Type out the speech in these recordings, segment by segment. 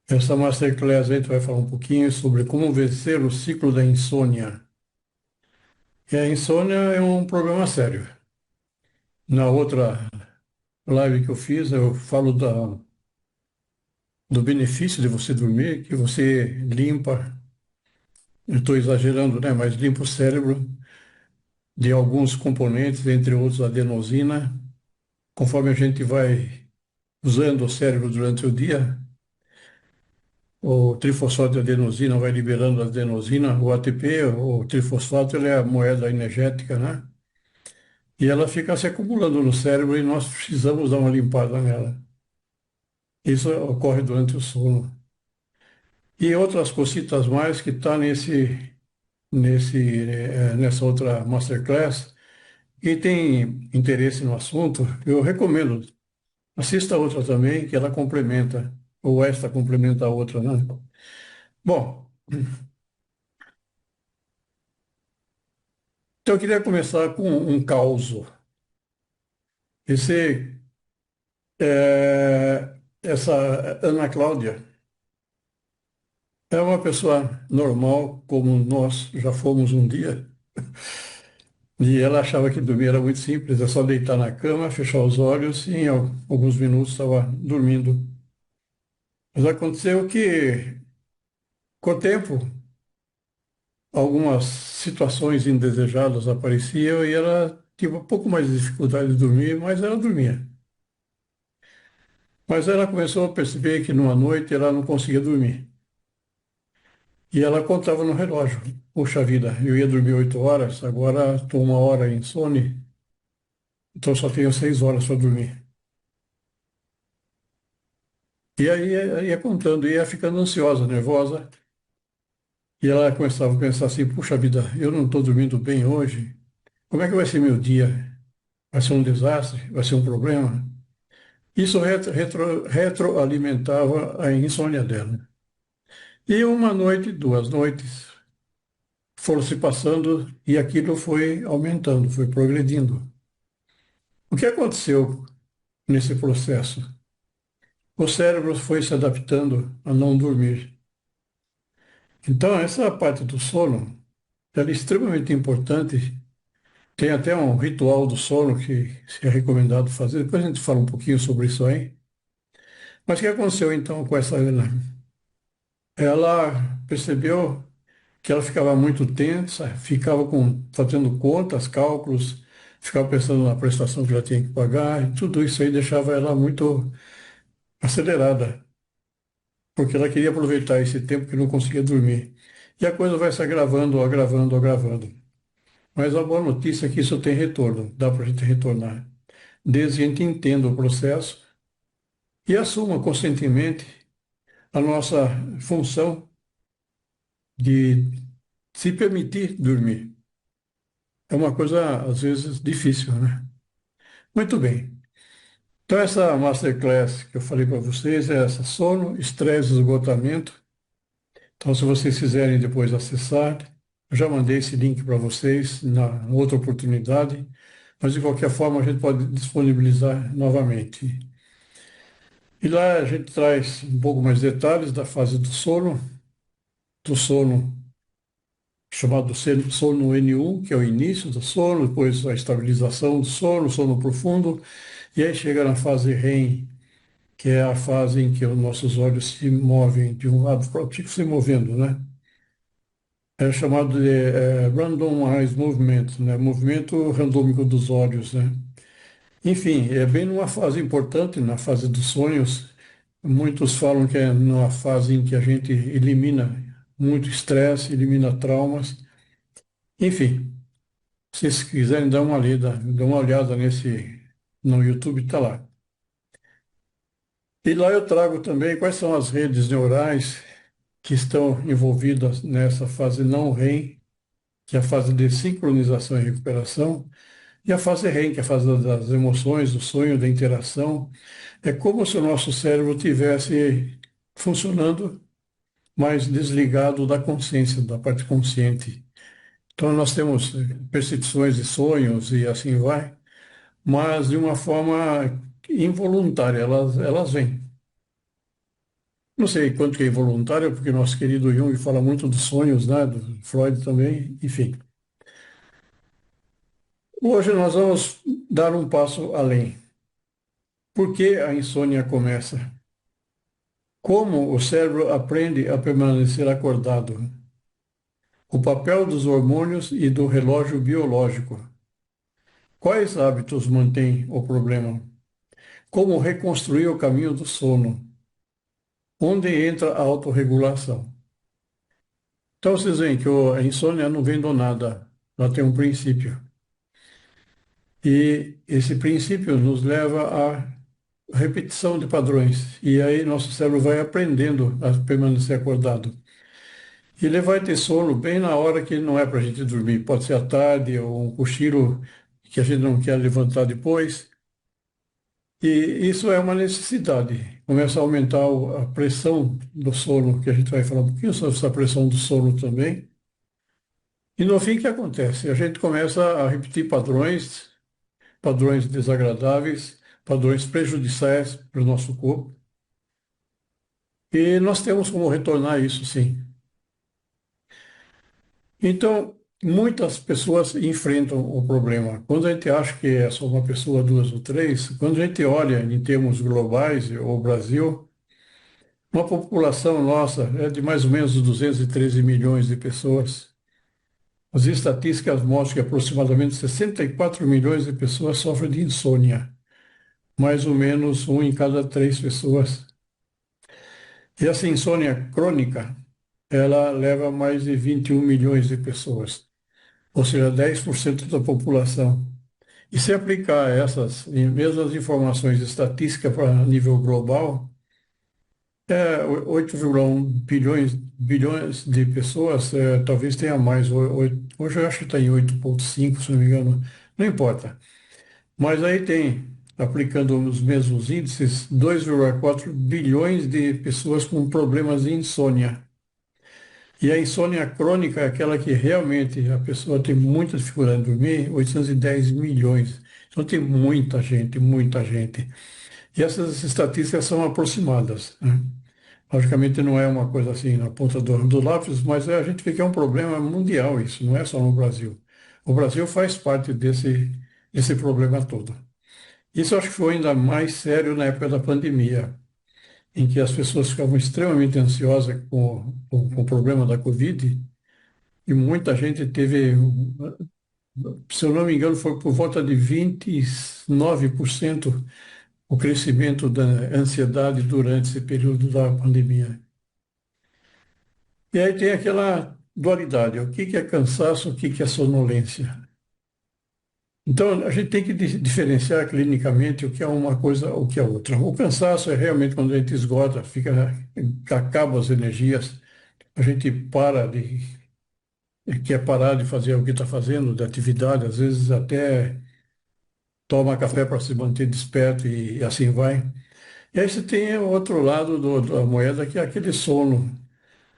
Essa masterclass aí a gente vai falar um pouquinho sobre como vencer o ciclo da insônia. E a insônia é um problema sério. Na outra live que eu fiz, eu falo do benefício de você dormir, que você limpa, eu estou exagerando, né? Mas limpa o cérebro de alguns componentes, entre outros a adenosina. Conforme a gente vai usando o cérebro durante o dia, o trifosfato de adenosina vai liberando a adenosina, o ATP, o trifosfato, ele é a moeda energética, né? E ela fica se acumulando no cérebro e nós precisamos dar uma limpada nela. Isso ocorre durante o sono. E outras cositas mais que está nessa outra masterclass. Quem tem interesse no assunto, eu recomendo. Assista a outra também, que ela complementa, ou esta complementa a outra, né? Bom, então eu queria começar com um causo. Esse, essa Ana Cláudia é uma pessoa normal, como nós já fomos um dia. E ela achava que dormir era muito simples, é só deitar na cama, fechar os olhos e em alguns minutos estava dormindo. Mas aconteceu que, com o tempo, algumas situações indesejadas apareciam e ela tinha um pouco mais de dificuldade de dormir, mas ela dormia. Mas ela começou a perceber que numa noite ela não conseguia dormir. E ela contava no relógio. Puxa vida, eu ia dormir 8 horas, agora estou 1 hora em sono, então só tenho 6 horas para dormir. E aí ia contando, ia ficando ansiosa, nervosa, e ela começava a pensar assim, puxa vida, eu não estou dormindo bem hoje, como é que vai ser meu dia? Vai ser um desastre? Vai ser um problema? Isso retroalimentava a insônia dela. E uma noite, 2 noites, foram se passando e aquilo foi aumentando, foi progredindo. O que aconteceu nesse processo? O cérebro foi se adaptando a não dormir. Então, essa parte do sono, ela é extremamente importante. Tem até um ritual do sono que é recomendado fazer. Depois a gente fala um pouquinho sobre isso aí. Mas o que aconteceu então com essa Ana? Ela percebeu que ela ficava muito tensa, ficava fazendo contas, cálculos, ficava pensando na prestação que ela tinha que pagar, e tudo isso aí deixava ela muito acelerada, porque ela queria aproveitar esse tempo que não conseguia dormir. E a coisa vai se agravando, agravando, agravando. Mas a boa notícia é que isso tem retorno, dá para a gente retornar. Desde que a gente entenda o processo e assuma conscientemente a nossa função de se permitir dormir. É uma coisa, às vezes, difícil, né? Muito bem. Então, essa masterclass que eu falei para vocês é essa: sono, estresse, esgotamento. Então, se vocês quiserem depois acessar, eu já mandei esse link para vocês na outra oportunidade, mas de qualquer forma a gente pode disponibilizar novamente. E lá a gente traz um pouco mais detalhes da fase do sono chamado sono N1, que é o início do sono, depois a estabilização do sono, sono profundo, e aí chega na fase REM, que é a fase em que os nossos olhos se movem de um lado para o outro, fica se movendo, né? É chamado de Random Eyes Movement, né? Movimento randômico dos olhos, né? Enfim, é bem numa fase importante, na fase dos sonhos. Muitos falam que é numa fase em que a gente elimina muito estresse, elimina traumas. Enfim, se vocês quiserem dar uma lida, dar uma olhada no YouTube, está lá. E lá eu trago também quais são as redes neurais que estão envolvidas nessa fase não REM, que é a fase de sincronização e recuperação, e a fase REM, que é a fase das emoções, do sonho, da interação. É como se o nosso cérebro tivesse funcionando, mas desligado da consciência, da parte consciente. Então nós temos percepções de sonhos e assim vai, mas de uma forma involuntária, elas vêm. Não sei quanto que é involuntário, porque nosso querido Jung fala muito dos sonhos, né? Do Freud também, enfim. Hoje nós vamos dar um passo além. Por que a insônia começa? Como o cérebro aprende a permanecer acordado? O papel dos hormônios e do relógio biológico. Quais hábitos mantêm o problema? Como reconstruir o caminho do sono? Onde entra a autorregulação? Então vocês veem que a insônia não vem do nada, ela tem um princípio. E esse princípio nos leva à repetição de padrões. E aí nosso cérebro vai aprendendo a permanecer acordado. E ele vai ter sono bem na hora que não é para a gente dormir. Pode ser à tarde ou um cochilo que a gente não quer levantar depois. E isso é uma necessidade. Começa a aumentar a pressão do sono, que a gente vai falar um pouquinho sobre essa pressão do sono também. E no fim, o que acontece? A gente começa a repetir padrões, padrões desagradáveis, padrões prejudiciais para o nosso corpo. E nós temos como retornar isso, sim. Então, muitas pessoas enfrentam o problema. Quando a gente acha que é só uma pessoa, duas ou três, quando a gente olha em termos globais, o Brasil, uma população nossa é de mais ou menos 213 milhões de pessoas. As estatísticas mostram que aproximadamente 64 milhões de pessoas sofrem de insônia, mais ou menos um em cada três pessoas. E essa insônia crônica, ela leva mais de 21 milhões de pessoas, ou seja, 10% da população. E se aplicar essas mesmas informações estatísticas para nível global, 8,1 bilhões de pessoas, talvez tenha mais. Hoje eu acho que está em 8,5, se não me engano. Não importa. Mas aí tem, aplicando os mesmos índices, 2,4 bilhões de pessoas com problemas de insônia. E a insônia crônica é aquela que realmente a pessoa tem muita dificuldade de dormir, 810 milhões. Então tem muita gente, muita gente. E essas estatísticas são aproximadas, né? Logicamente não é uma coisa assim na ponta do lápis, mas a gente vê que é um problema mundial isso, não é só no Brasil. O Brasil faz parte desse problema todo. Isso eu acho que foi ainda mais sério na época da pandemia, em que as pessoas ficavam extremamente ansiosas com o problema da Covid, e muita gente teve, se eu não me engano, foi por volta de 29% o crescimento da ansiedade durante esse período da pandemia. E aí tem aquela dualidade, o que que é cansaço, o que que é sonolência. Então, a gente tem que diferenciar clinicamente o que é uma coisa, o que é outra. O cansaço é realmente quando a gente esgota, acaba as energias, a gente quer parar de fazer o que está fazendo, de atividade, às vezes até toma café para se manter desperto e assim vai. E aí você tem o outro lado da moeda, que é aquele sono,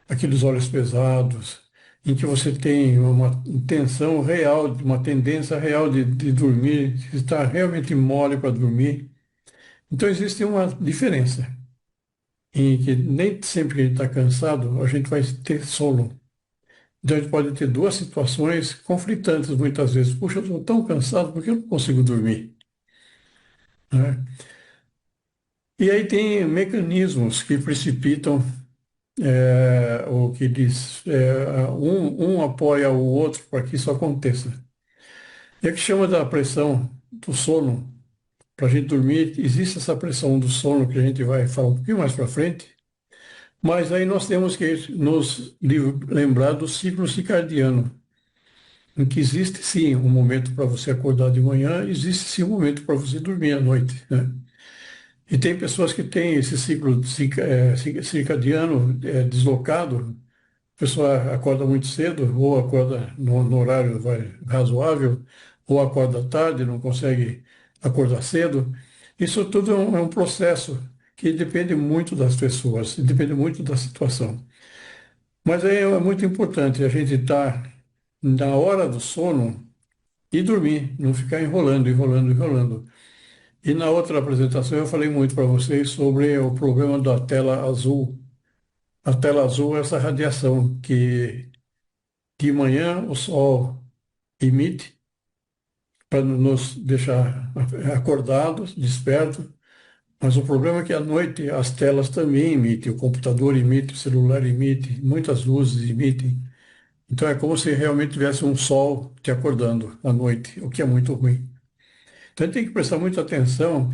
aqueles olhos pesados, em que você tem uma tensão real, uma tendência real de dormir, de estar realmente mole para dormir. Então existe uma diferença, em que nem sempre que a gente está cansado, a gente vai ter sono. Então a gente pode ter duas situações conflitantes muitas vezes. Puxa, eu estou tão cansado, por que eu não consigo dormir? Né? E aí tem mecanismos que precipitam o que diz, um apoia o outro para que isso aconteça. E a que chama da pressão do sono, para a gente dormir, existe essa pressão do sono que a gente vai falar um pouquinho mais para frente, mas aí nós temos que nos lembrar do ciclo circadiano, em que existe sim um momento para você acordar de manhã, existe sim um momento para você dormir à noite, né? E tem pessoas que têm esse ciclo circadiano deslocado. A pessoa acorda muito cedo, ou acorda no horário razoável, ou acorda tarde, não consegue acordar cedo. Isso tudo é um processo que depende muito das pessoas, depende muito da situação. Mas aí é muito importante a gente estar na hora do sono e dormir, não ficar enrolando, enrolando, enrolando. E na outra apresentação eu falei muito para vocês sobre o problema da tela azul. A tela azul é essa radiação que de manhã o sol emite para nos deixar acordados, despertos, mas o problema é que à noite as telas também emitem, o computador emite, o celular emite, muitas luzes emitem. Então é como se realmente tivesse um sol te acordando à noite, o que é muito ruim. Então a gente tem que prestar muita atenção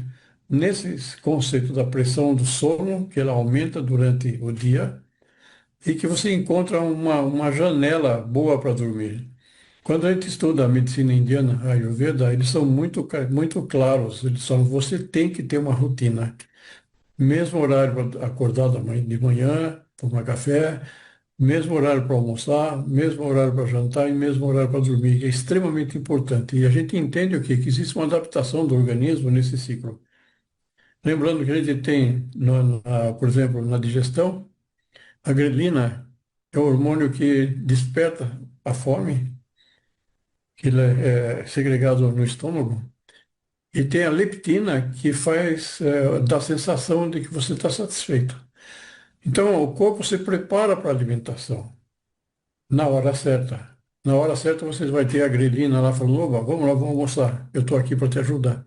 nesse conceito da pressão do sono, que ela aumenta durante o dia, e que você encontra uma janela boa para dormir. Quando a gente estuda a medicina indiana, a Ayurveda, eles são muito claros. Eles falam, você tem que ter uma rotina. Mesmo horário para acordar de manhã, tomar café, mesmo horário para almoçar, mesmo horário para jantar e mesmo horário para dormir. É extremamente importante. E a gente entende o quê? Que existe uma adaptação do organismo nesse ciclo. Lembrando que a gente tem, por exemplo, na digestão, a grelina é o hormônio que desperta a fome, que ele é segregado no estômago. E tem a leptina, que faz, dá a sensação de que você está satisfeito. Então, o corpo se prepara para a alimentação na hora certa. Na hora certa, você vai ter a grelina lá falando: oba, vamos lá, vamos almoçar. Eu estou aqui para te ajudar.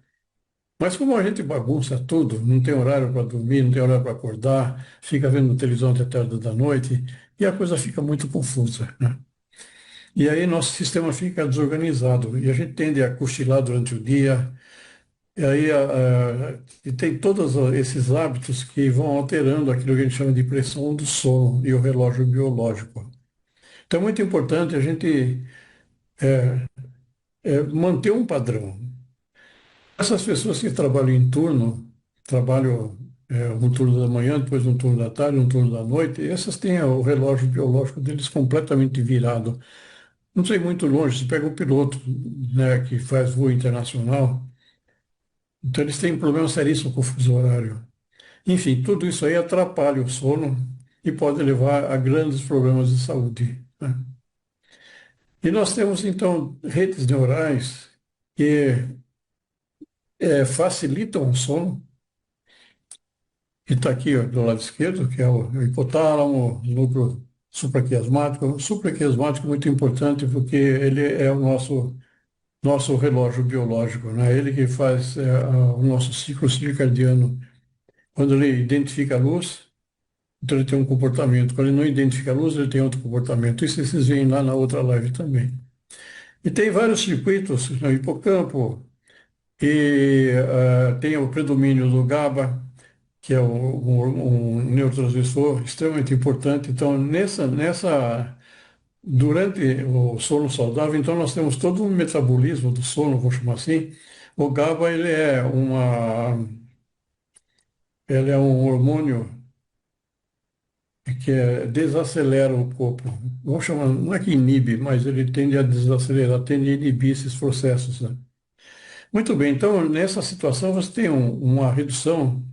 Mas como a gente bagunça tudo, não tem horário para dormir, não tem horário para acordar, fica vendo televisão até tarde da noite, e a coisa fica muito confusa, né? E aí nosso sistema fica desorganizado, e a gente tende a cochilar durante o dia, e aí e tem todos esses hábitos que vão alterando aquilo que a gente chama de pressão do sono e o relógio biológico. Então é muito importante a gente manter um padrão. Essas pessoas que trabalham em turno, trabalham um turno da manhã, depois um turno da tarde, um turno da noite, essas têm o relógio biológico deles completamente virado. Não sei muito longe, você pega o piloto, né, que faz voo internacional, então eles têm problema seríssimo com o fuso horário. Enfim, tudo isso aí atrapalha o sono e pode levar a grandes problemas de saúde, né? E nós temos, então, redes neurais que facilitam o sono, que está aqui ó, do lado esquerdo, que é o hipotálamo, o núcleo supraquiasmático. O supraquiasmático é muito importante porque ele é o nosso relógio biológico, né? Ele que faz o nosso ciclo circadiano. Quando ele identifica a luz, então ele tem um comportamento. Quando ele não identifica a luz, ele tem outro comportamento. Isso vocês veem lá na outra live também. E tem vários circuitos no hipocampo, e tem o predomínio do GABA, que é um neurotransmissor extremamente importante. Então, durante o sono saudável, então nós temos todo um metabolismo do sono, vou chamar assim. O GABA, ele é um hormônio que desacelera o corpo. Vamos chamar, não é que inibe, mas ele tende a desacelerar, tende a inibir esses processos, né? Muito bem, então nessa situação você tem uma redução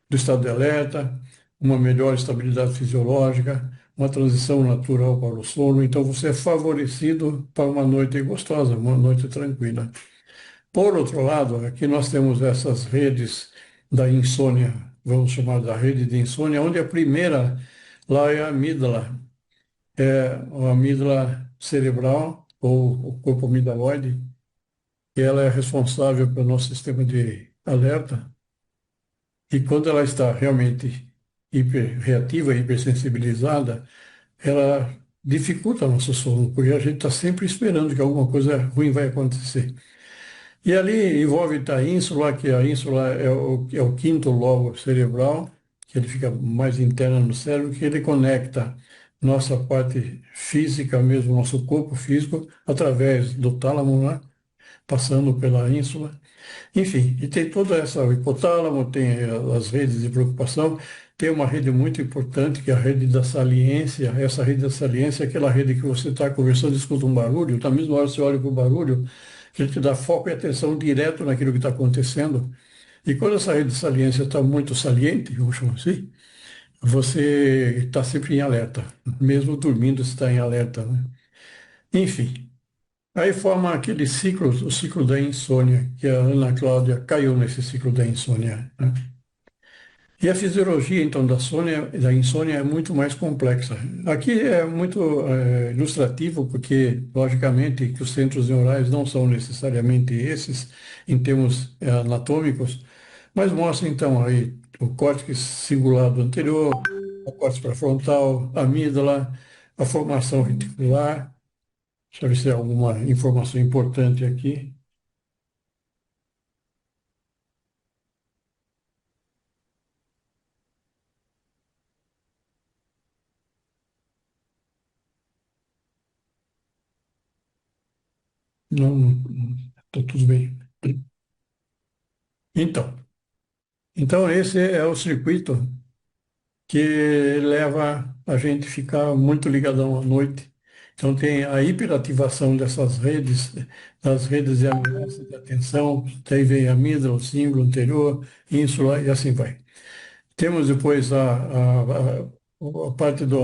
do estado de alerta, uma melhor estabilidade fisiológica, uma transição natural para o sono. Então, você é favorecido para uma noite gostosa, uma noite tranquila. Por outro lado, aqui nós temos essas redes da insônia, vamos chamar da rede de insônia, onde a primeira lá é a amígdala, é a amígdala cerebral, ou o corpo amigdaloide, que ela é responsável pelo nosso sistema de alerta. E quando ela está realmente hiperreativa, hipersensibilizada, ela dificulta o nosso sono, porque a gente está sempre esperando que alguma coisa ruim vai acontecer. E ali envolve a ínsula, que a ínsula é o quinto lobo cerebral, que ele fica mais interno no cérebro, que ele conecta nossa parte física mesmo, nosso corpo físico, através do tálamo, né? Passando pela ínsula. Enfim, e tem toda essa, o hipotálamo, tem as redes de preocupação, tem uma rede muito importante que é a rede da saliência. Essa rede da saliência é aquela rede que você está conversando, escuta um barulho, na mesma hora você olha para o barulho, que ele te dá foco e atenção direto naquilo que está acontecendo. E quando essa rede de saliência está muito saliente, vamos chamar assim, você está sempre em alerta, mesmo dormindo você está em alerta, né? Enfim, aí forma aquele ciclo, o ciclo da insônia, que a Ana Cláudia caiu nesse ciclo da insônia, né? E a fisiologia, então, da insônia é muito mais complexa. Aqui é muito ilustrativo, porque, logicamente, que os centros neurais não são necessariamente esses, em termos anatômicos, mas mostra, então, aí o córtex cingulado anterior, o córtex pré-frontal, a amígdala, a formação reticular. Deixa eu ver se tem alguma informação importante aqui. Não, está tudo bem. Então, então, esse é o circuito que leva a gente a ficar muito ligadão à noite. Então tem a hiperativação dessas redes, das redes de ameaça de atenção, daí vem a amígdala, o símbolo anterior, ínsula e assim vai. Temos depois a parte dos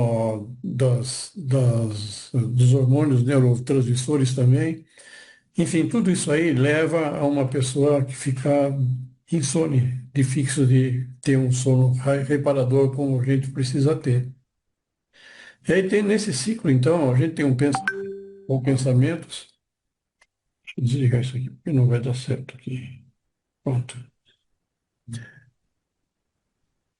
hormônios neurotransmissores também. Enfim, tudo isso aí leva a uma pessoa que fica insone, de fixo de ter um sono reparador como a gente precisa ter. E aí tem nesse ciclo, então, a gente tem ou pensamentos. Deixa eu desligar isso aqui, porque não vai dar certo aqui. Pronto.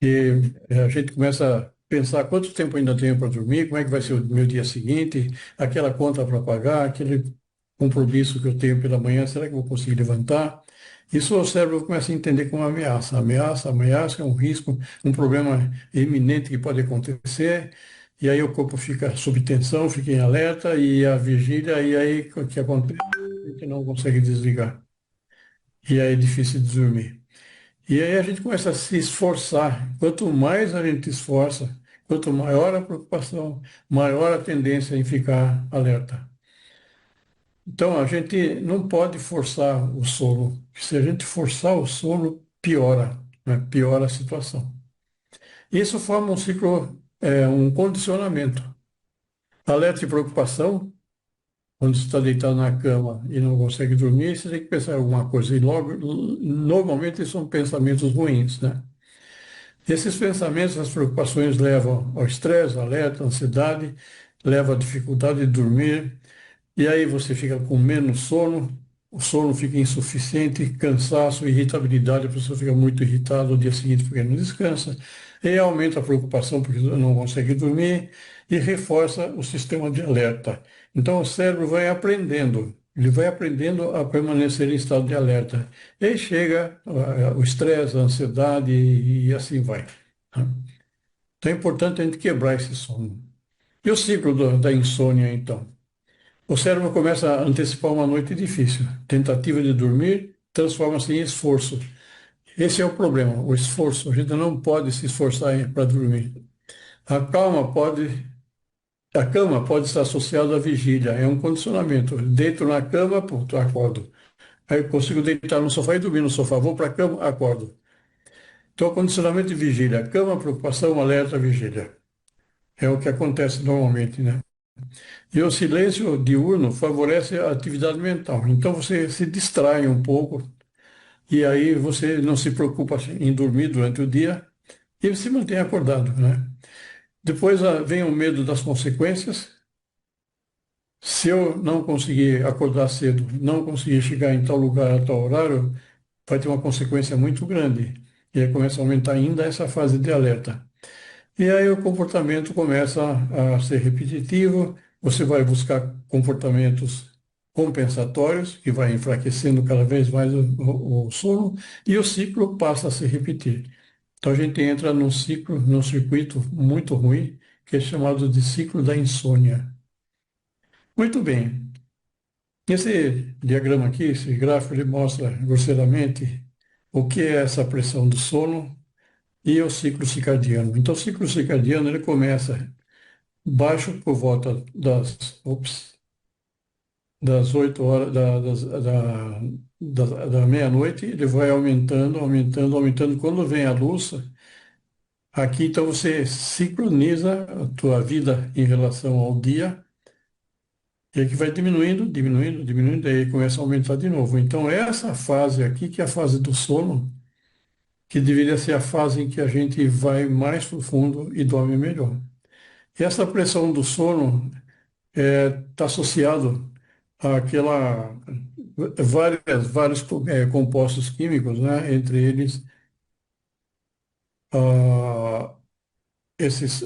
A gente começa a pensar quanto tempo ainda tenho para dormir, como é que vai ser o meu dia seguinte, aquela conta para pagar, aquele compromisso que eu tenho pela manhã, será que eu vou conseguir levantar? Isso o cérebro começa a entender como ameaça. Ameaça, ameaça é um risco, um problema iminente que pode acontecer, e aí o corpo fica sob tensão, fica em alerta, e a vigília, e aí o que acontece? A gente não consegue desligar. E aí é difícil de dormir. E aí a gente começa a se esforçar. Quanto mais a gente esforça, quanto maior a preocupação, maior a tendência em ficar alerta. Então a gente não pode forçar o sono. Se a gente forçar o sono, piora, né? Piora a situação. Isso forma um ciclo, um condicionamento. Alerta e preocupação, quando você está deitado na cama e não consegue dormir, você tem que pensar em alguma coisa. E logo, normalmente são pensamentos ruins, né? Esses pensamentos, as preocupações levam ao estresse, alerta, ansiedade, levam à dificuldade de dormir, e aí você fica com menos sono, o sono fica insuficiente, cansaço, irritabilidade, a pessoa fica muito irritada no dia seguinte porque não descansa, e aumenta a preocupação porque não consegue dormir, e reforça o sistema de alerta. Então o cérebro vai aprendendo, ele vai aprendendo a permanecer em estado de alerta. E aí chega o estresse, a ansiedade e assim vai, né? Então é importante a gente quebrar esse sono. E o ciclo da insônia, então? O cérebro começa a antecipar uma noite difícil. Tentativa de dormir transforma-se em esforço. Esse é o problema, o esforço. A gente não pode se esforçar para dormir. A calma pode, a cama pode estar associada à vigília. É um condicionamento. Deito na cama, pronto, acordo. Aí eu consigo deitar no sofá e dormir no sofá. Vou para a cama, acordo. Então, condicionamento de vigília. Cama, preocupação, alerta, vigília. É o que acontece normalmente, né? E o silêncio diurno favorece a atividade mental. Então você se distrai um pouco e aí você não se preocupa em dormir durante o dia e se mantém acordado, né? Depois vem o medo das consequências. Se eu não conseguir acordar cedo, não conseguir chegar em tal lugar a tal horário, vai ter uma consequência muito grande. E aí começa a aumentar ainda essa fase de alerta. E aí o comportamento começa a ser repetitivo, você vai buscar comportamentos compensatórios, que vai enfraquecendo cada vez mais o sono, e o ciclo passa a se repetir. Então a gente entra num ciclo, num circuito muito ruim, que é chamado de ciclo da insônia. Muito bem. Esse diagrama aqui, esse gráfico, ele mostra grosseiramente o que é essa pressão do sono e o ciclo circadiano. Então, o ciclo circadiano ele começa baixo por volta das 8 horas, da meia-noite, ele vai aumentando, aumentando, aumentando. Quando vem a luz, aqui então você sincroniza a tua vida em relação ao dia, e aqui vai diminuindo, diminuindo, diminuindo, e aí começa a aumentar de novo. Então, essa fase aqui, que é a fase do sono, que deveria ser a fase em que a gente vai mais profundo e dorme melhor. E essa pressão do sono está associado àquela vários compostos químicos, né? Entre eles ah, esses,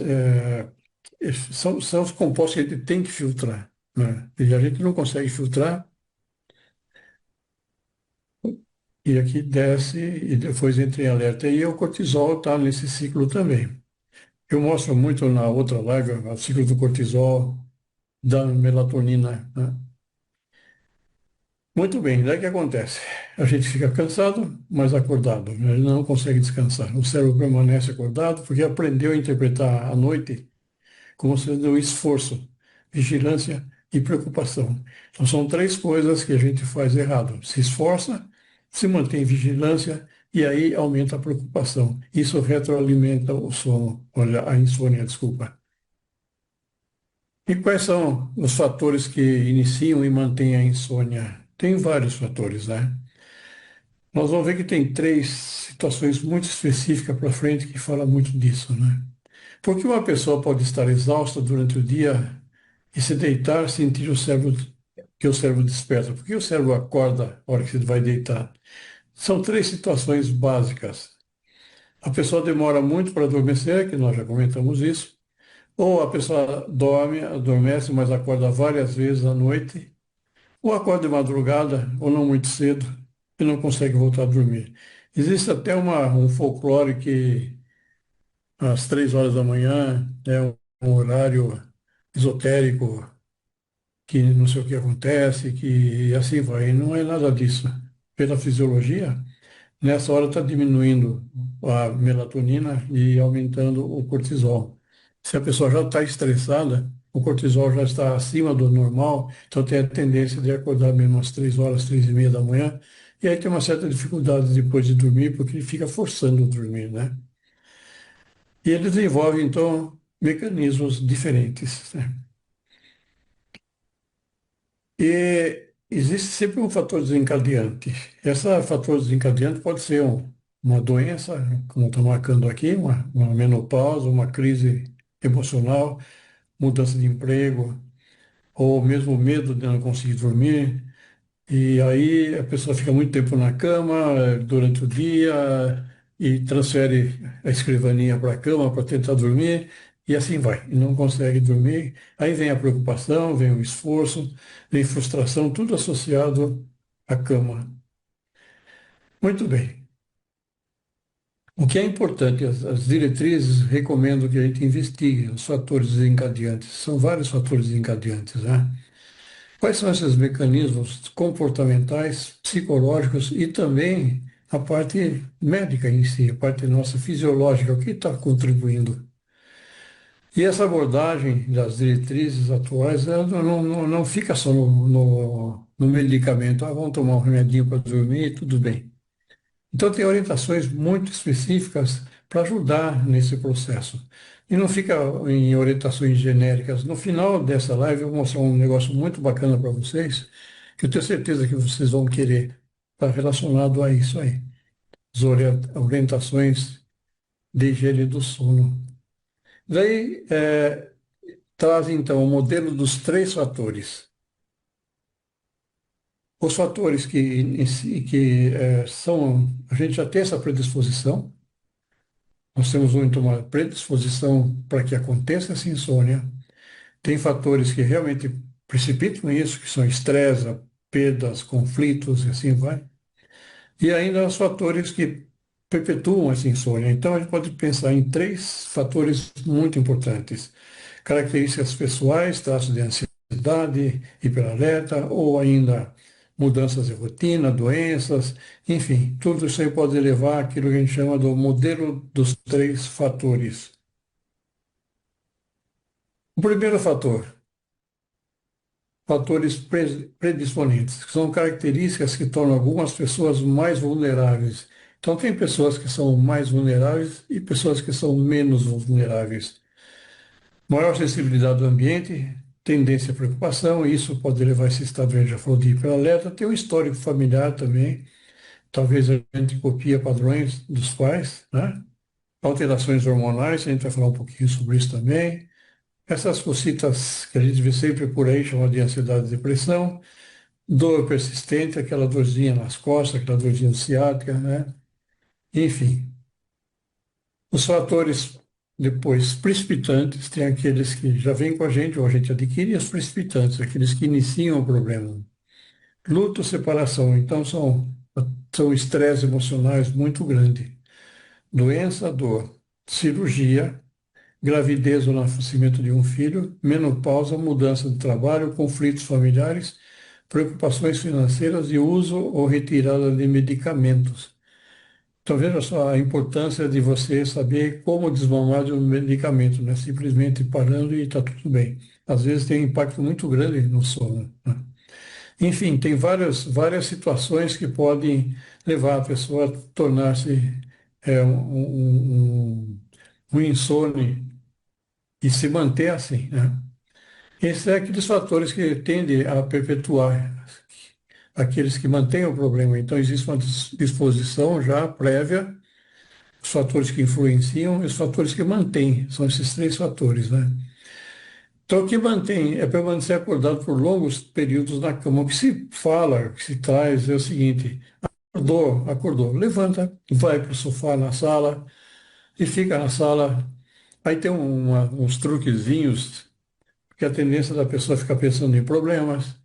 são os compostos que a gente tem que filtrar, né? E a gente não consegue filtrar, e aqui desce e depois entra em alerta. E o cortisol está nesse ciclo também. Eu mostro muito na outra live o ciclo do cortisol, da melatonina, né? Muito bem, daí o que acontece? A gente fica cansado, mas acordado, né? Ele não consegue descansar. O cérebro permanece acordado porque aprendeu a interpretar a noite como sendo esforço, vigilância e preocupação. Então, são três coisas que a gente faz errado. Se esforça, se mantém em vigilância e aí aumenta a preocupação. Isso retroalimenta o sono, olha, a insônia, desculpa. E quais são os fatores que iniciam e mantêm a insônia? Tem vários fatores, né? Nós vamos ver que tem três situações muito específicas para frente que falam muito disso, né? Porque uma pessoa pode estar exausta durante o dia e se deitar, sentir que o cérebro desperta. Porque o cérebro acorda na hora que você vai deitar. São três situações básicas. A pessoa demora muito para adormecer, que nós já comentamos isso, ou a pessoa adormece, mas acorda várias vezes à noite, ou acorda de madrugada, ou não muito cedo, e não consegue voltar a dormir. Existe até um folclore que às 3 horas da manhã é um horário esotérico, que não sei o que acontece, que e assim vai. E não é nada disso. Pela fisiologia, nessa hora está diminuindo a melatonina e aumentando o cortisol. Se a pessoa já está estressada, o cortisol já está acima do normal, então tem a tendência de acordar mesmo às 3 horas, 3:30 da manhã, e aí tem uma certa dificuldade depois de dormir, porque ele fica forçando o dormir, né? E ele desenvolve, então, mecanismos diferentes, né? E existe sempre um fator desencadeante. Esse fator desencadeante pode ser uma doença, como estou marcando aqui, uma menopausa, uma crise emocional, mudança de emprego, ou mesmo medo de não conseguir dormir. E aí a pessoa fica muito tempo na cama durante o dia e transfere a escrivaninha para a cama para tentar dormir e assim vai. E não consegue dormir. Aí vem a preocupação, vem o esforço, vem frustração, tudo associado à cama. Muito bem. O que é importante, as diretrizes recomendam que a gente investigue os fatores desencadeantes. São vários fatores desencadeantes, né? Quais são esses mecanismos comportamentais, psicológicos e também a parte médica em si, a parte nossa fisiológica, o que está contribuindo? E essa abordagem das diretrizes atuais, ela não fica só no medicamento, vamos tomar um remedinho para dormir e tudo bem. Então, tem orientações muito específicas para ajudar nesse processo. E não fica em orientações genéricas. No final dessa live, eu vou mostrar um negócio muito bacana para vocês, que eu tenho certeza que vocês vão querer estar relacionado a isso aí. As orientações de higiene do sono. Daí, traz então o modelo dos três fatores. Os fatores que são, a gente já tem essa predisposição. Nós temos muito uma predisposição para que aconteça essa insônia. Tem fatores que realmente precipitam isso, que são estresse, perdas, conflitos e assim vai. E ainda os fatores que perpetuam essa insônia. Então, a gente pode pensar em três fatores muito importantes: características pessoais, traços de ansiedade, hiperalerta, ou ainda mudanças de rotina, doenças, enfim, tudo isso aí pode levar àquilo que a gente chama do modelo dos três fatores. O primeiro fator, fatores predisponentes, que são características que tornam algumas pessoas mais vulneráveis. Então, tem pessoas que são mais vulneráveis e pessoas que são menos vulneráveis. Maior sensibilidade do ambiente, tendência à preocupação, e isso pode levar a esse estado que a gente já falou de hiperalerta. Tem um histórico familiar também, talvez a gente copia padrões dos pais, né? Alterações hormonais, a gente vai falar um pouquinho sobre isso também. Essas cositas que a gente vê sempre por aí, chamada de ansiedade e depressão, dor persistente, aquela dorzinha nas costas, aquela dorzinha ciática, né? Enfim, os fatores depois precipitantes, tem aqueles que já vêm com a gente, ou a gente adquire, e os precipitantes, aqueles que iniciam o problema. Luto, separação, então são estresses emocionais muito grandes. Doença, dor, cirurgia, gravidez ou nascimento de um filho, menopausa, mudança de trabalho, conflitos familiares, preocupações financeiras e uso ou retirada de medicamentos. Então veja só a importância de você saber como desmamar de um medicamento, não é simplesmente parando e está tudo bem. Às vezes tem um impacto muito grande no sono, né? Enfim, tem várias situações que podem levar a pessoa a tornar-se um insone e se manter assim, né? Esses são aqueles fatores que tendem a perpetuar aqueles que mantêm o problema. Então, existe uma disposição já prévia, os fatores que influenciam e os fatores que mantêm. São esses três fatores, né? Então, o que mantém é permanecer acordado por longos períodos na cama. O que se fala, o que se traz é o seguinte: acordou, levanta, vai para o sofá na sala e fica na sala. Aí tem uns truquezinhos, porque a tendência da pessoa é ficar pensando em problemas.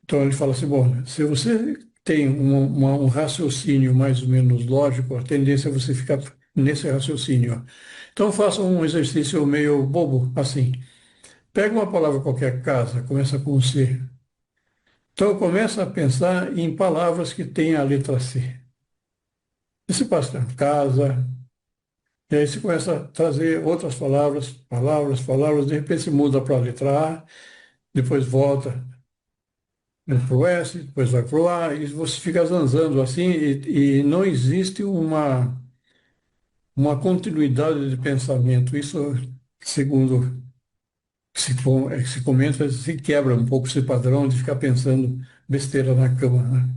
Então ele fala assim, bom, se você tem um raciocínio mais ou menos lógico, a tendência é você ficar nesse raciocínio. Então faça um exercício meio bobo, assim. Pega uma palavra qualquer, casa, começa com C. Então começa a pensar em palavras que têm a letra C. E você passa casa, e aí você começa a trazer outras palavras, de repente você muda para a letra A, depois volta para o S, depois vai para o A, e você fica zanzando assim, e não existe uma continuidade de pensamento. Isso, segundo se comenta, se quebra um pouco esse padrão de ficar pensando besteira na cama, né?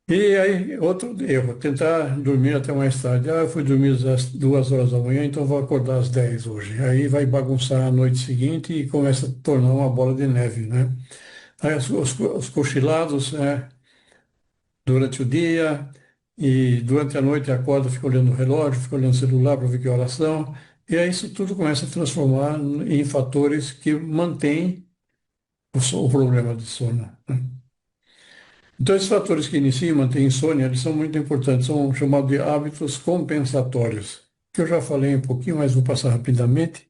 E aí, outro erro, tentar dormir até mais tarde. Ah, eu fui dormir às 2 horas da manhã, então vou acordar às 10 hoje. Aí vai bagunçar a noite seguinte e começa a tornar uma bola de neve, né? Aí os cochilados, né, durante o dia e durante a noite acorda, fica olhando o relógio, fica olhando o celular para ver que horas são. E aí isso tudo começa a transformar em fatores que mantêm o problema de sono, né? Então, esses fatores que iniciam e mantêm insônia, eles são muito importantes, são chamados de hábitos compensatórios, que eu já falei um pouquinho, mas vou passar rapidamente.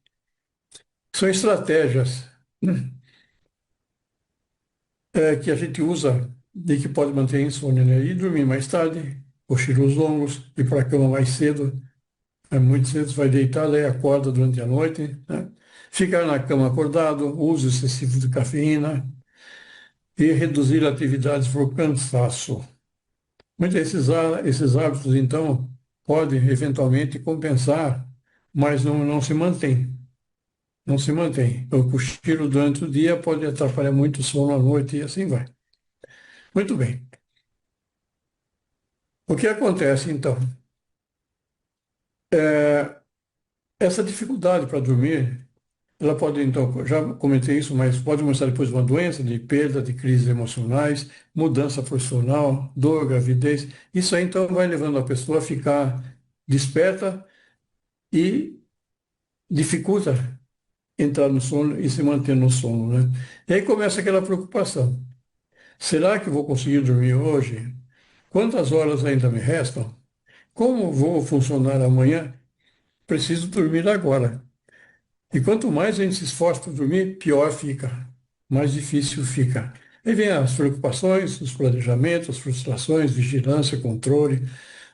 São estratégias, né, que a gente usa e que pode manter a insônia, né? Ir dormir mais tarde, cochilos longos, ir para a cama mais cedo, muito cedo você vai deitar, daí acorda durante a noite, né? Ficar na cama acordado, uso excessivo de cafeína e reduzir atividades por cansaço. Muitos esses hábitos, então, podem eventualmente compensar, mas não se mantém. Não se mantém. O cochilo durante o dia pode atrapalhar muito o sono à noite e assim vai. Muito bem. O que acontece, então? Essa dificuldade para dormir, ela pode, então, já comentei isso, mas pode mostrar depois uma doença de perda, de crises emocionais, mudança profissional, dor, gravidez. Isso aí, então, vai levando a pessoa a ficar desperta e dificulta entrar no sono e se manter no sono, né? E aí começa aquela preocupação. Será que vou conseguir dormir hoje? Quantas horas ainda me restam? Como vou funcionar amanhã? Preciso dormir agora. E quanto mais a gente se esforça para dormir, pior fica, mais difícil fica. Aí vem as preocupações, os planejamentos, as frustrações, vigilância, controle,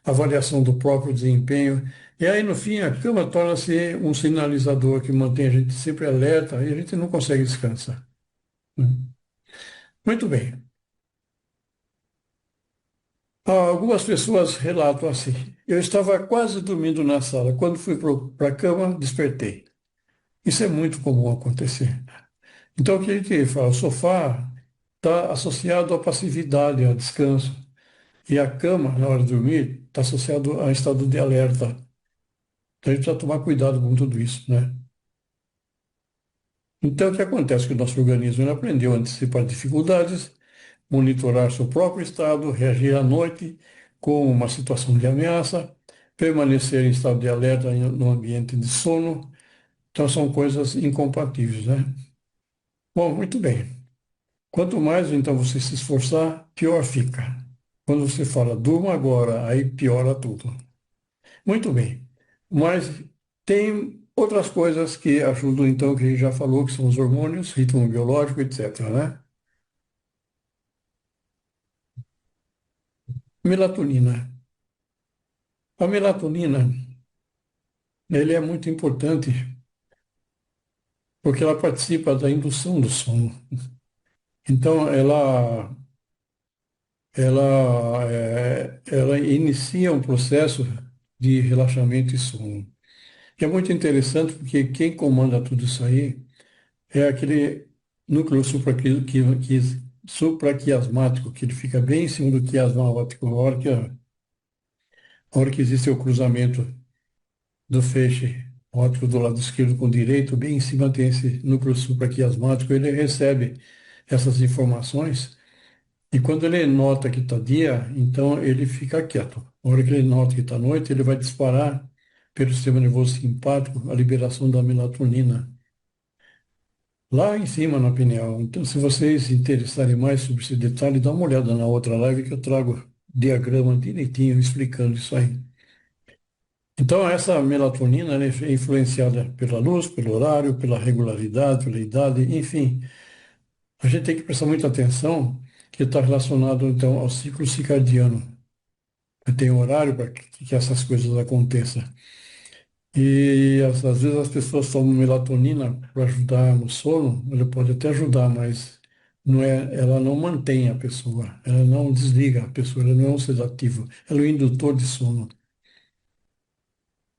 avaliação do próprio desempenho. E aí, no fim, a cama torna-se um sinalizador que mantém a gente sempre alerta e a gente não consegue descansar, né? Muito bem. Algumas pessoas relatam assim: eu estava quase dormindo na sala. Quando fui para a cama, despertei. Isso é muito comum acontecer. Então, o que a gente fala? O sofá está associado à passividade, a descanso. E a cama, na hora de dormir, está associado a estado de alerta. Então a gente precisa tomar cuidado com tudo isso, né? Então, o que acontece é que o nosso organismo ele aprendeu a antecipar dificuldades, monitorar seu próprio estado, reagir à noite com uma situação de ameaça, permanecer em estado de alerta no ambiente de sono. Então, são coisas incompatíveis, né? Bom, muito bem. Quanto mais, então, você se esforçar, pior fica. Quando você fala, durma agora, aí piora tudo. Muito bem. Mas tem outras coisas que ajudam, então, que a gente já falou, que são os hormônios, ritmo biológico, etc., né? Melatonina. A melatonina, ele é muito importante porque ela participa da indução do sono. Então, ela inicia um processo de relaxamento e sono. E é muito interessante porque quem comanda tudo isso aí é aquele núcleo supraquiasmático, que ele fica bem em cima do quiasma óptico, a hora que existe o cruzamento do feixe óptico do lado esquerdo com o direito, bem em cima tem esse núcleo supraquiasmático, ele recebe essas informações e quando ele nota que está dia, então ele fica quieto. A hora que ele nota que está noite, ele vai disparar pelo sistema nervoso simpático a liberação da melatonina lá em cima na pineal. Então, se vocês se interessarem mais sobre esse detalhe, dá uma olhada na outra live que eu trago diagrama direitinho explicando isso aí. Então, essa melatonina ela é influenciada pela luz, pelo horário, pela regularidade, pela idade, enfim. A gente tem que prestar muita atenção que está relacionado, então, ao ciclo circadiano. Tem um horário para que essas coisas aconteçam. E às vezes as pessoas tomam melatonina para ajudar no sono, ele pode até ajudar, mas não é, ela não mantém a pessoa, ela não desliga a pessoa, ela não é um sedativo, ela é um indutor de sono.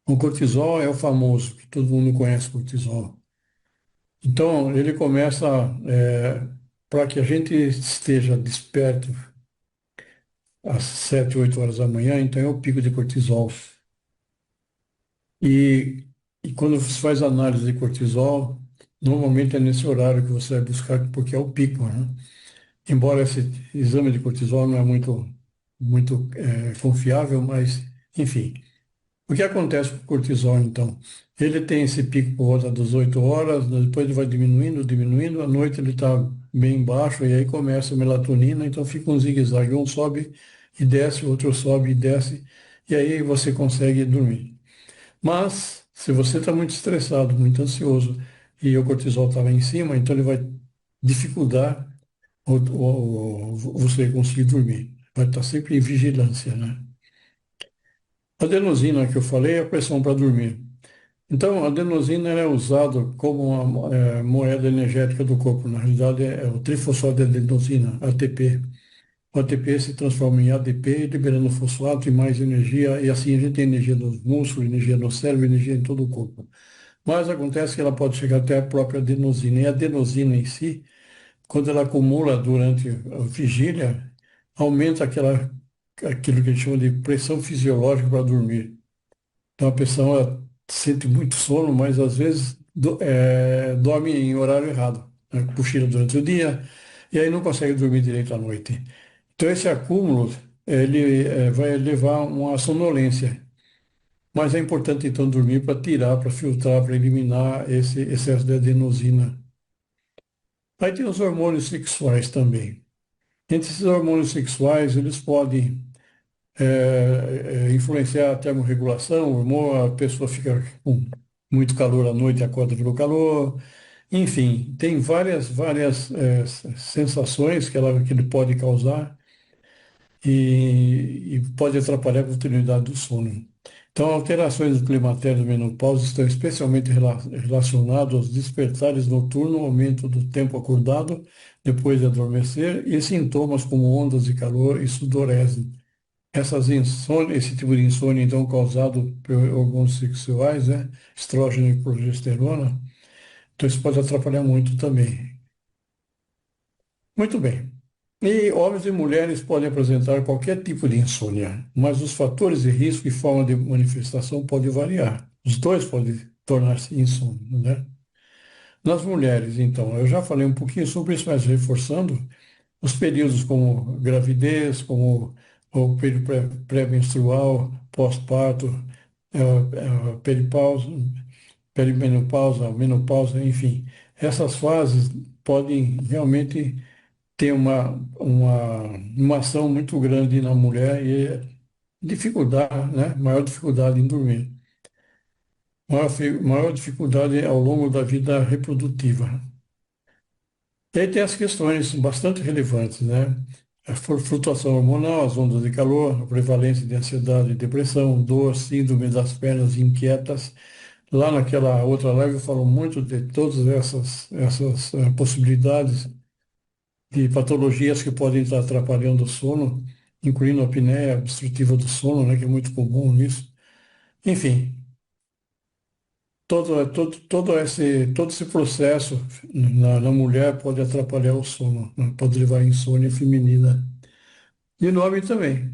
O cortisol é o famoso, que todo mundo conhece o cortisol. Então, ele começa, para que a gente esteja desperto às 7, 8 horas da manhã, então é o pico de cortisol. E, e quando você faz análise de cortisol, normalmente é nesse horário que você vai buscar, porque é o pico, né? Embora esse exame de cortisol não é muito confiável, mas, enfim. O que acontece com o cortisol, então? Ele tem esse pico por volta das 8 horas, depois ele vai diminuindo, diminuindo, à noite ele está bem baixo, e aí começa a melatonina, então fica um zigue-zague, um sobe e desce, o outro sobe e desce, e aí você consegue dormir. Mas, se você está muito estressado, muito ansioso, e o cortisol está lá em cima, então ele vai dificultar você conseguir dormir. Vai estar sempre em vigilância, né? A adenosina que eu falei é a pressão para dormir. Então, a adenosina ela é usada como uma moeda energética do corpo. Na realidade, é o trifosfato de adenosina, ATP. O ATP se transforma em ADP, liberando fosfato e mais energia, e assim a gente tem energia nos músculos, energia no cérebro, energia em todo o corpo. Mas acontece que ela pode chegar até a própria adenosina. E a adenosina em si, quando ela acumula durante a vigília, aumenta aquilo que a gente chama de pressão fisiológica para dormir. Então a pessoa sente muito sono, mas às vezes dorme em horário errado, né? Cochila durante o dia e aí não consegue dormir direito à noite. Então esse acúmulo ele vai levar a uma sonolência. Mas é importante então dormir para tirar, para filtrar, para eliminar esse excesso de adenosina. Aí tem os hormônios sexuais também. Entre esses hormônios sexuais, eles podem influenciar a termorregulação, o hormônio, a pessoa fica com muito calor à noite e acorda pelo calor. Enfim, tem várias sensações que ele pode causar e pode atrapalhar a continuidade do sono. Então, alterações do climatério e da menopausa estão especialmente relacionadas aos despertares noturnos, aumento do tempo acordado depois de adormecer e sintomas como ondas de calor e sudorese. Esse tipo de insônia, então, causado por hormônios sexuais, né? Estrógeno e progesterona, então isso pode atrapalhar muito também. Muito bem. E homens e mulheres podem apresentar qualquer tipo de insônia, mas os fatores de risco e forma de manifestação podem variar. Os dois podem tornar-se insônios, né? Nas mulheres, então, eu já falei um pouquinho sobre isso, mas reforçando, os períodos como gravidez, como o período pré-menstrual, pós-parto, peripausa, perimenopausa, menopausa, enfim, essas fases podem realmente ter uma ação muito grande na mulher e dificuldade, né? Maior dificuldade em dormir. Maior dificuldade ao longo da vida reprodutiva. E aí tem as questões bastante relevantes, né? A flutuação hormonal, as ondas de calor, a prevalência de ansiedade e depressão, dor, síndrome das pernas inquietas. Lá naquela outra live eu falo muito de todas essas possibilidades de patologias que podem estar atrapalhando o sono, incluindo a apneia obstrutiva do sono, né, que é muito comum nisso. Enfim, todo esse processo na mulher pode atrapalhar o sono, né, pode levar à insônia feminina. E no homem também.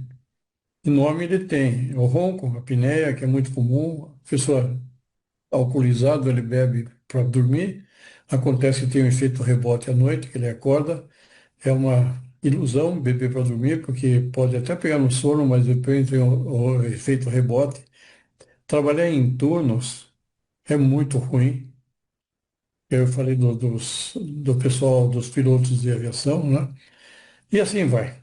E no homem ele tem o ronco, a apneia, que é muito comum. A pessoa alcoolizado, ele bebe para dormir. Acontece que tem um efeito rebote à noite, que ele acorda. É uma ilusão beber para dormir, porque pode até pegar no sono, mas depois tem o efeito rebote. Trabalhar em turnos é muito ruim. Eu falei do pessoal, dos pilotos de aviação, né? E assim vai.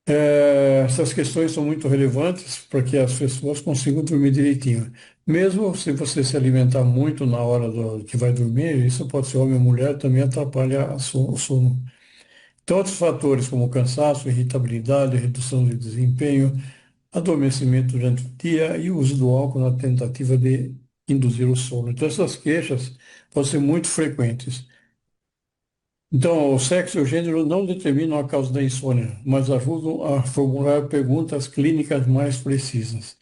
Essas questões são muito relevantes para que as pessoas consigam dormir direitinho. Mesmo se você se alimentar muito na hora que vai dormir, isso pode ser homem ou mulher, também atrapalha o sono. Então, outros fatores como cansaço, irritabilidade, redução de desempenho, adormecimento durante o dia e o uso do álcool na tentativa de induzir o sono. Então, essas queixas podem ser muito frequentes. Então, o sexo e o gênero não determinam a causa da insônia, mas ajudam a formular perguntas clínicas mais precisas.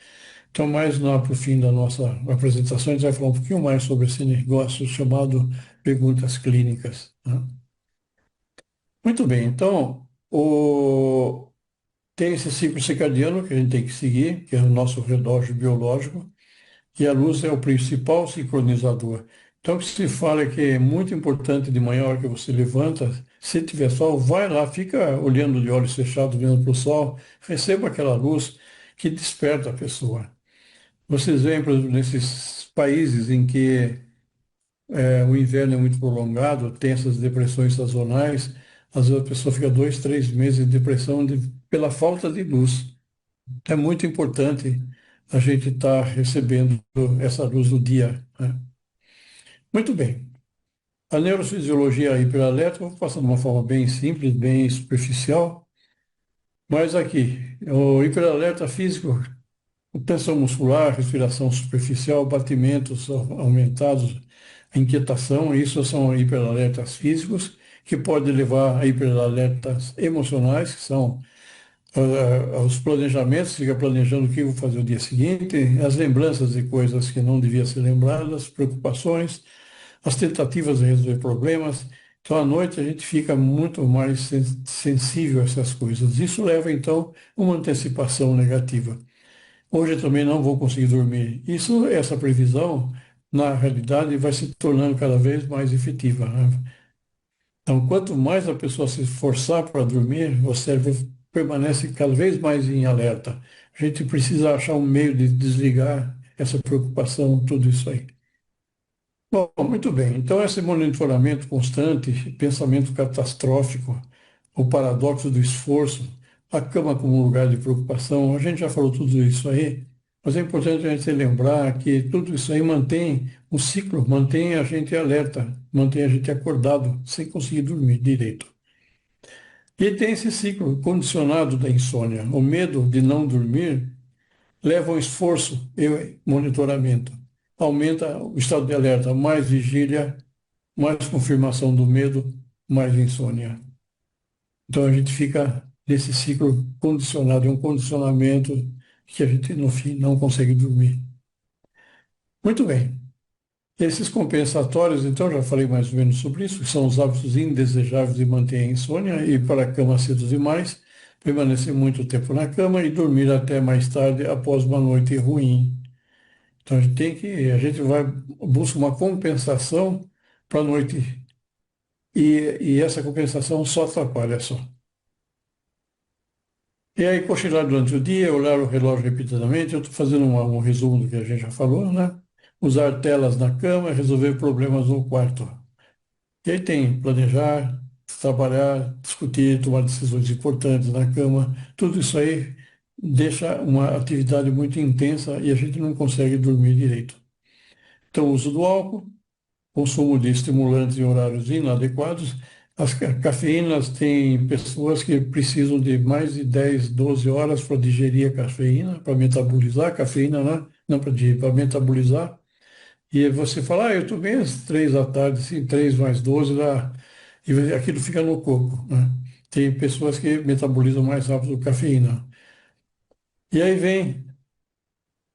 Então, mais lá para o fim da nossa apresentação, a gente vai falar um pouquinho mais sobre esse negócio chamado perguntas clínicas, né? Muito bem, então, tem esse ciclo circadiano que a gente tem que seguir, que é o nosso relógio biológico, e a luz é o principal sincronizador. Então, o que se fala é que é muito importante de manhã, a hora que você levanta, se tiver sol, vai lá, fica olhando de olhos fechados, vendo para o sol, receba aquela luz que desperta a pessoa. Vocês veem, por exemplo, nesses países em que o inverno é muito prolongado, tem essas depressões sazonais, às vezes a pessoa fica 2, 3 meses de depressão pela falta de luz. É muito importante a gente estar recebendo essa luz do dia, né? Muito bem. A neurofisiologia hiperalética, eu vou passar de uma forma bem simples, bem superficial, mas aqui, o hiperalerta físico, tensão muscular, respiração superficial, batimentos aumentados, inquietação, isso são hiperalertas físicos, que podem levar a hiperalertas emocionais, que são os planejamentos, fica planejando o que eu vou fazer o dia seguinte, as lembranças de coisas que não deviam ser lembradas, preocupações, as tentativas de resolver problemas. Então, à noite, a gente fica muito mais sensível a essas coisas. Isso leva, então, a uma antecipação negativa. Hoje eu também não vou conseguir dormir. Essa previsão, na realidade, vai se tornando cada vez mais efetiva, né? Então, quanto mais a pessoa se esforçar para dormir, o cérebro permanece cada vez mais em alerta. A gente precisa achar um meio de desligar essa preocupação, tudo isso aí. Bom, muito bem. Então, esse monitoramento constante, pensamento catastrófico, o paradoxo do esforço, a cama como lugar de preocupação, a gente já falou tudo isso aí, mas é importante a gente lembrar que tudo isso aí mantém o ciclo, mantém a gente alerta, mantém a gente acordado, sem conseguir dormir direito. E tem esse ciclo condicionado da insônia. O medo de não dormir leva ao esforço e monitoramento. Aumenta o estado de alerta, mais vigília, mais confirmação do medo, mais insônia. Então a gente fica nesse ciclo condicionado, é um condicionamento que a gente no fim não consegue dormir. Muito bem. Esses compensatórios, então, já falei mais ou menos sobre isso, que são os hábitos indesejáveis de manter a insônia, ir para a cama cedo demais, permanecer muito tempo na cama e dormir até mais tarde após uma noite ruim. Então, a gente vai, busca uma compensação para a noite e essa compensação só atrapalha só. E aí, cochilar durante o dia, olhar o relógio repetidamente, eu estou fazendo um resumo do que a gente já falou, né? Usar telas na cama, resolver problemas no quarto. E aí tem planejar, trabalhar, discutir, tomar decisões importantes na cama. Tudo isso aí deixa uma atividade muito intensa e a gente não consegue dormir direito. Então, uso do álcool, consumo de estimulantes em horários inadequados. As cafeínas, tem pessoas que precisam de mais de 10, 12 horas para digerir a cafeína, para metabolizar a cafeína, né? Não para digerir, para metabolizar. E você fala, eu tomei às 3 da tarde, assim, 3 mais 12 dá, e aquilo fica no corpo, né? Tem pessoas que metabolizam mais rápido a cafeína. E aí vem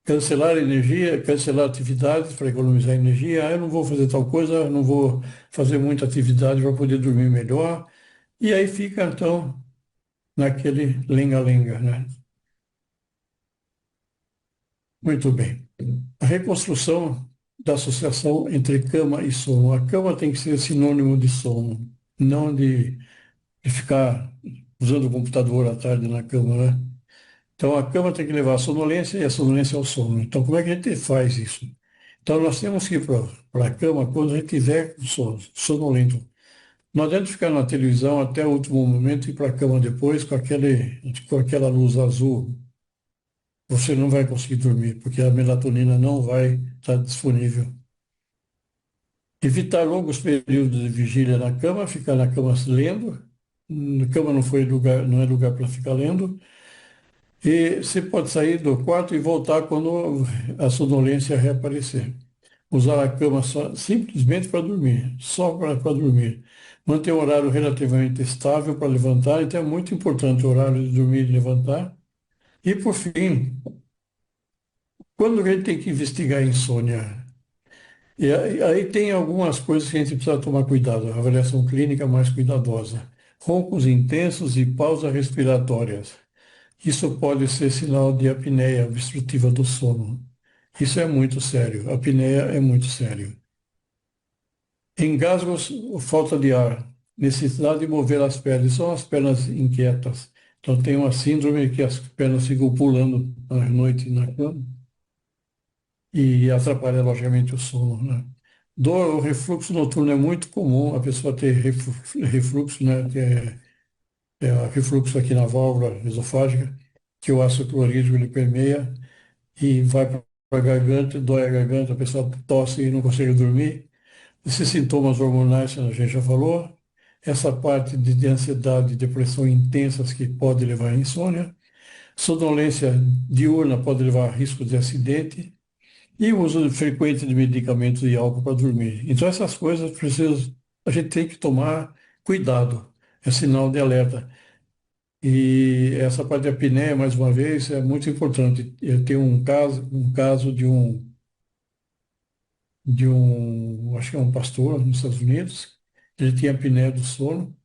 cancelar energia, cancelar atividades para economizar energia. Eu não vou fazer tal coisa, não vou fazer muita atividade para poder dormir melhor. E aí fica, então, naquele lenga-lenga, né? Muito bem. A reconstrução da associação entre cama e sono. A cama tem que ser sinônimo de sono, não de ficar usando o computador à tarde na cama, né? Então, a cama tem que levar a sonolência e a sonolência ao sono. Então, como é que a gente faz isso? Então, nós temos que ir para a cama quando a gente tiver com sono, sonolento. Não adianta ficar na televisão até o último momento e ir para a cama depois com aquela luz azul. Você não vai conseguir dormir, porque a melatonina não vai estar disponível. Evitar longos períodos de vigília na cama, ficar na cama lendo. Na cama não foi lugar, não é lugar para ficar lendo. E você pode sair do quarto e voltar quando a sonolência reaparecer. Usar a cama simplesmente para dormir, só para dormir. Manter o horário relativamente estável para levantar, então é muito importante o horário de dormir e levantar. E, por fim, quando a gente tem que investigar a insônia? E aí tem algumas coisas que a gente precisa tomar cuidado, a avaliação clínica mais cuidadosa. Roncos intensos e pausas respiratórias. Isso pode ser sinal de apneia obstrutiva do sono. Isso é muito sério. A apneia é muito sério. Engasgos ou falta de ar. Necessidade de mover as pernas. São as pernas inquietas. Então tem uma síndrome que as pernas ficam pulando à noite na cama e atrapalha logicamente o sono, né? Dor ou refluxo noturno é muito comum a pessoa ter refluxo, né? Que é refluxo aqui na válvula esofágica, que o ácido clorídrico ele permeia e vai para a garganta, dói a garganta, a pessoa tosse e não consegue dormir. Esses sintomas hormonais, a gente já falou, essa parte de ansiedade e depressão intensas que pode levar à insônia, sonolência diurna pode levar a risco de acidente e o uso frequente de medicamentos e álcool para dormir. Então essas coisas a gente tem que tomar cuidado, é sinal de alerta. E essa parte da apneia, mais uma vez, é muito importante. Eu tenho um caso acho que é um pastor nos Estados Unidos, ele tinha apneia do sono,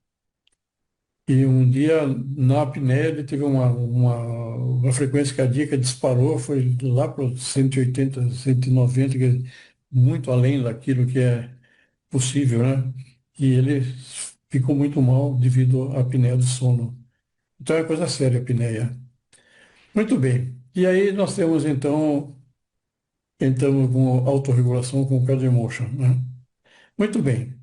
e um dia, na apneia, ele teve uma frequência cardíaca, disparou, foi lá para 180, 190, que é muito além daquilo que é possível, né? E ele ficou muito mal devido à apneia do sono. Então é coisa séria a apneia. Muito bem. E aí nós temos, então, entramos com autorregulação com o Cardio Emotion, né? Muito bem.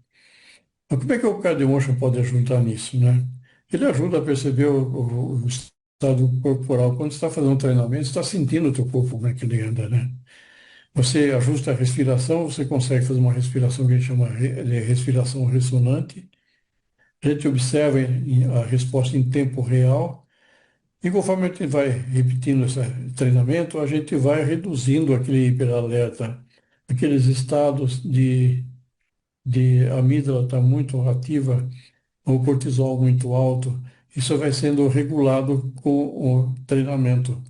Mas como é que o Cardio Emotion pode ajudar nisso, né? Ele ajuda a perceber o estado corporal. Quando você está fazendo um treinamento, você está sentindo o teu corpo, como é que ele anda, né? Você ajusta a respiração, você consegue fazer uma respiração que a gente chama de respiração ressonante. A gente observa a resposta em tempo real. E conforme a gente vai repetindo esse treinamento, a gente vai reduzindo aquele hiperalerta, aqueles estados de amígdala estar muito ativa, o cortisol muito alto. Isso vai sendo regulado com o treinamento.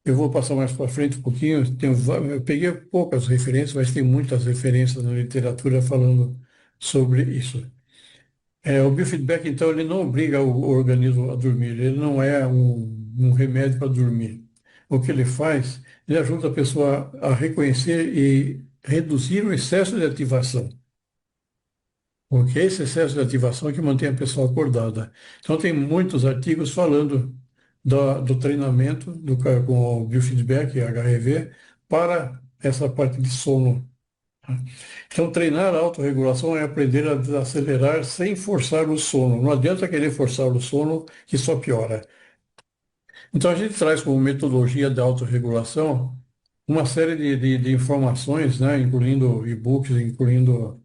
Eu vou passar mais para frente um pouquinho. Eu peguei poucas referências, mas tem muitas referências na literatura falando sobre isso. O biofeedback, então, ele não obriga o organismo a dormir, ele não é um remédio para dormir. O que ele faz, ele ajuda a pessoa a reconhecer e reduzir o excesso de ativação, porque esse excesso de ativação é que mantém a pessoa acordada. Então, tem muitos artigos falando do treinamento com o biofeedback, HRV, para essa parte de sono. Então, treinar a autorregulação é aprender a desacelerar sem forçar o sono. Não adianta querer forçar o sono, que só piora. Então, a gente traz como metodologia de autorregulação uma série de informações, né, incluindo e-books, incluindo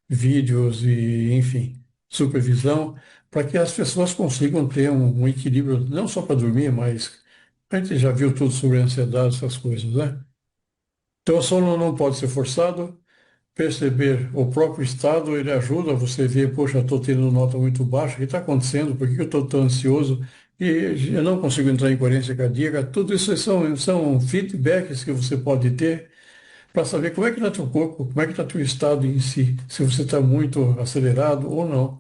vídeos e, enfim, supervisão, para que as pessoas consigam ter um equilíbrio, não só para dormir, mas a gente já viu tudo sobre ansiedade, essas coisas, né? Então, o sono não pode ser forçado. Perceber o próprio estado, ele ajuda você a ver, poxa, estou tendo nota muito baixa, o que está acontecendo? Por que eu estou tão ansioso? E eu não consigo entrar em coerência cardíaca. Tudo isso são feedbacks que você pode ter para saber como é que está teu corpo, como é que está teu estado em si, se você está muito acelerado ou não.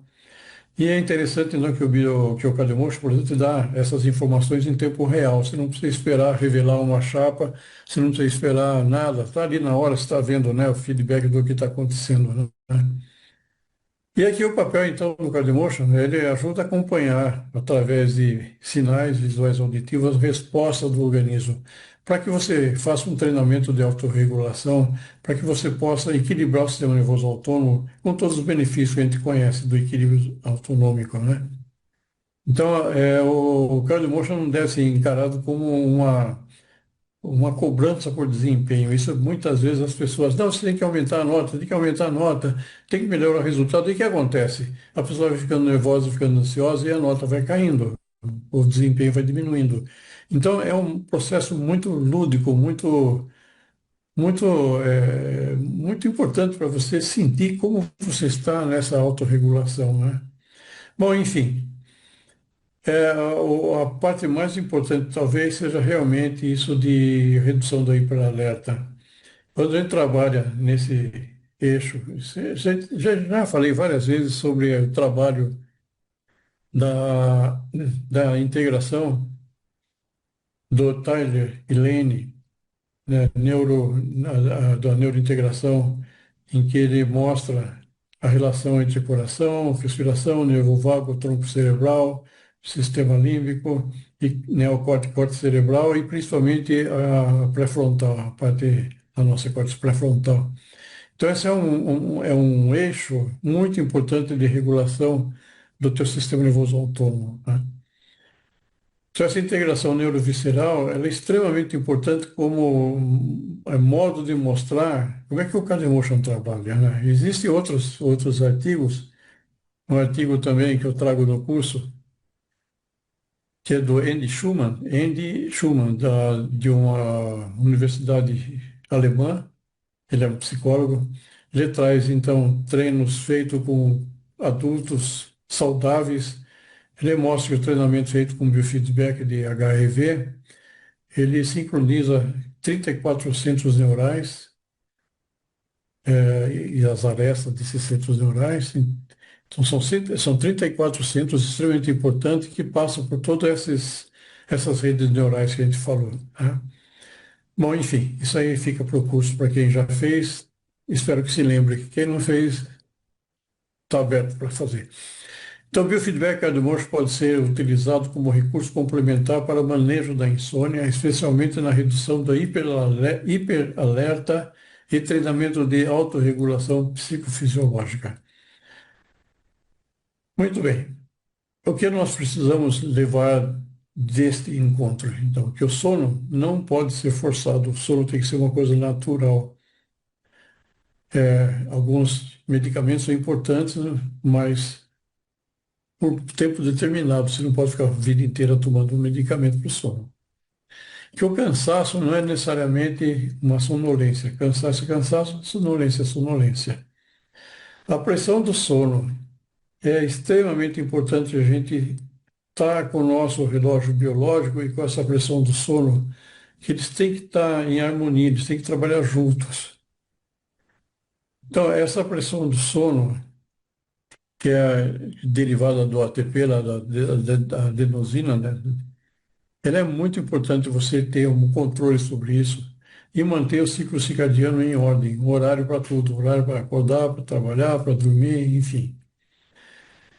E é interessante, não, que o Cademocho, por exemplo, te dá essas informações em tempo real. Você não precisa esperar revelar uma chapa, você não precisa esperar nada. Está ali na hora, você está vendo, né, o feedback do que está acontecendo, né? E aqui o papel, então, do Cardemotion, ele ajuda a acompanhar, através de sinais visuais auditivos, a resposta do organismo, para que você faça um treinamento de autorregulação, para que você possa equilibrar o sistema nervoso autônomo com todos os benefícios que a gente conhece do equilíbrio autonômico, né? Então, o Cardemotion não deve ser encarado como uma cobrança por desempenho. Isso muitas vezes as pessoas, não, você tem que aumentar a nota, tem que aumentar a nota, tem que melhorar o resultado. E o que acontece? A pessoa vai ficando nervosa, ficando ansiosa e a nota vai caindo, o desempenho vai diminuindo. Então é um processo muito lúdico, muito importante para você sentir como você está nessa autorregulação, né? Bom, enfim, a parte mais importante talvez seja realmente isso de redução do hiperalerta. Quando a gente trabalha nesse eixo, já falei várias vezes sobre o trabalho da, da integração do Tyler e Lane, né, da neurointegração, em que ele mostra a relação entre coração, respiração, nervo vago, tronco cerebral, sistema límbico, e neocórtex, córtex cerebral e principalmente a pré-frontal, a parte da nossa córtex pré-frontal. Então, esse é um eixo muito importante de regulação do teu sistema nervoso autônomo, né? Então, essa integração neurovisceral, ela é extremamente importante como modo de mostrar como é que o Cademotion trabalha, né? Existem outros artigos, um artigo também que eu trago no curso, que é do Andy Schumann, de uma universidade alemã. Ele é um psicólogo. Ele traz, então, treinos feitos com adultos saudáveis. Ele mostra que o treinamento feito com biofeedback de HRV, ele sincroniza 34 centros neurais e as arestas desses centros neurais. Então, são 34 centros extremamente importantes que passam por todas essas redes neurais que a gente falou, né? Bom, enfim, isso aí fica para o curso para quem já fez. Espero que se lembre. Quem não fez, está aberto para fazer. Então, o biofeedback cardioverso pode ser utilizado como recurso complementar para o manejo da insônia, especialmente na redução da hiperalerta e treinamento de autorregulação psicofisiológica. Muito bem. O que nós precisamos levar deste encontro? Então, que o sono não pode ser forçado, o sono tem que ser uma coisa natural. Alguns medicamentos são importantes, né, mas por tempo determinado. Você não pode ficar a vida inteira tomando um medicamento para o sono. Que o cansaço não é necessariamente uma sonolência. Cansaço é cansaço, sonolência é sonolência. A pressão do sono é extremamente importante a gente estar com o nosso relógio biológico e com essa pressão do sono que eles têm que estar em harmonia, eles têm que trabalhar juntos. Então, essa pressão do sono, que é derivada do ATP, lá da adenosina, né? Ela é muito importante você ter um controle sobre isso e manter o ciclo circadiano em ordem, um horário para tudo, horário para acordar, para trabalhar, para dormir, enfim.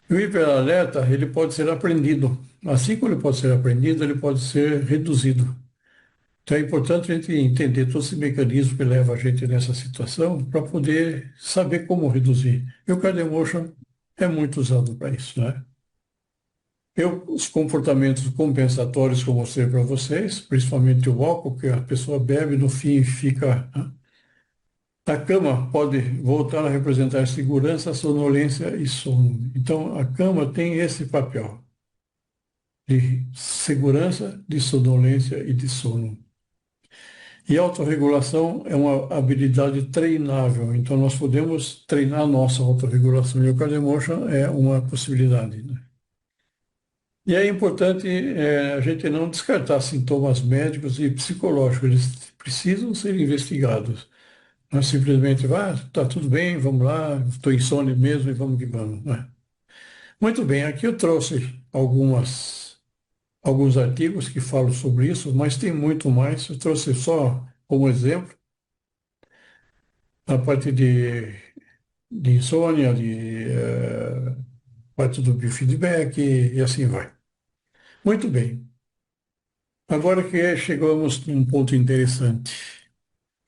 E o hiperalerta, ele pode ser aprendido. Assim como ele pode ser aprendido, ele pode ser reduzido. Então é importante a gente entender todo esse mecanismo que leva a gente nessa situação para poder saber como reduzir. E o Cardio Motion é muito usado para isso, né? Os comportamentos compensatórios que eu mostrei para vocês, principalmente o álcool, que a pessoa bebe no fim fica, né? A cama pode voltar a representar segurança, sonolência e sono. Então, a cama tem esse papel de segurança, de sonolência e de sono. E autorregulação é uma habilidade treinável, então nós podemos treinar a nossa autorregulação. E o Cardio Motion é uma possibilidade, né? E é importante a gente não descartar sintomas médicos e psicológicos, eles precisam ser investigados. Não é simplesmente, tá tudo bem, vamos lá, estou insônia mesmo e vamos que vamos, né? Muito bem, aqui eu trouxe alguns artigos que falam sobre isso, mas tem muito mais. Eu trouxe só como exemplo a parte de insônia, parte do biofeedback e assim vai. Muito bem. Agora que chegamos num ponto interessante.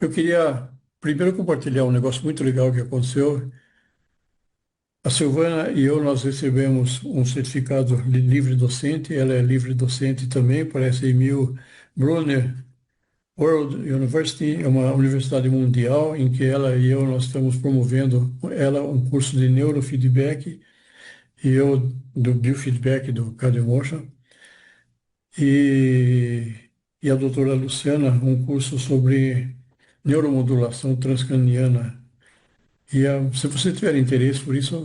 Eu queria primeiro compartilhar um negócio muito legal que aconteceu. A Silvana e eu, nós recebemos um certificado de livre docente, ela é livre docente também, parece Emil Brunner World University, é uma universidade mundial em que ela e eu, nós estamos promovendo, ela um curso de neurofeedback e eu do biofeedback do Cardio Motion. E a doutora Luciana, um curso sobre neuromodulação transcraniana. Se você tiver interesse por isso,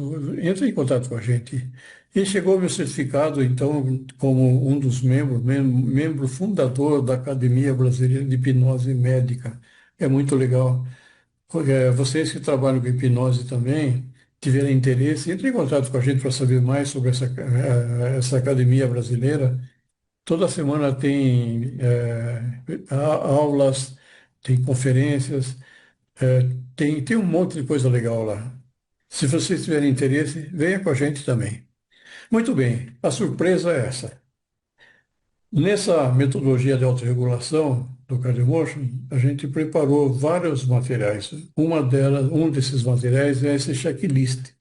entre em contato com a gente. E chegou meu certificado, então, como um dos membro fundador da Academia Brasileira de Hipnose Médica. É muito legal. Vocês que trabalham com hipnose também, tiverem interesse, entre em contato com a gente para saber mais sobre essa academia brasileira. Toda semana tem aulas, tem conferências, tem um monte de coisa legal lá. Se vocês tiverem interesse, venha com a gente também. Muito bem, a surpresa é essa. Nessa metodologia de autorregulação do Cardiomotion, a gente preparou vários materiais. Um desses materiais é esse checklist.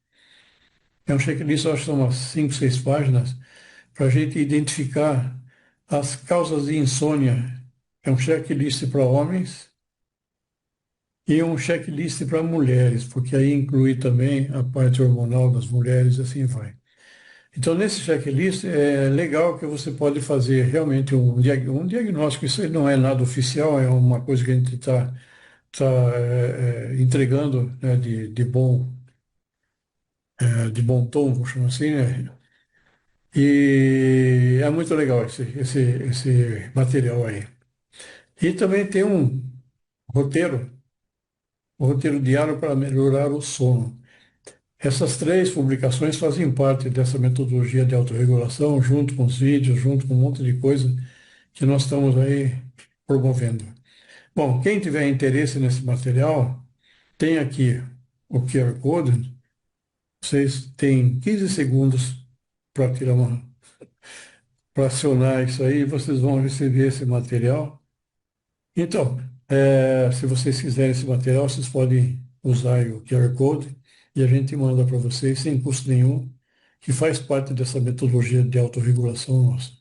É um checklist, eu acho que são umas 5, 6 páginas, para a gente identificar as causas de insônia. É um checklist para homens e um checklist para mulheres, porque aí inclui também a parte hormonal das mulheres e assim vai. Então, nesse checklist, é legal que você pode fazer realmente um diagnóstico. Isso aí não é nada oficial, é uma coisa que a gente está entregando, né, de bom tom, vamos chamar assim, né? E é muito legal esse material aí. E também tem roteiro, um roteiro diário para melhorar o sono. Essas três publicações fazem parte dessa metodologia de autorregulação, junto com os vídeos, junto com um monte de coisa que nós estamos aí promovendo. Bom, quem tiver interesse nesse material, tem aqui o QR Code. Vocês têm 15 segundos para para acionar isso aí, vocês vão receber esse material. Então, se vocês quiserem esse material, vocês podem usar aí o QR Code e a gente manda para vocês sem custo nenhum, que faz parte dessa metodologia de autorregulação nossa.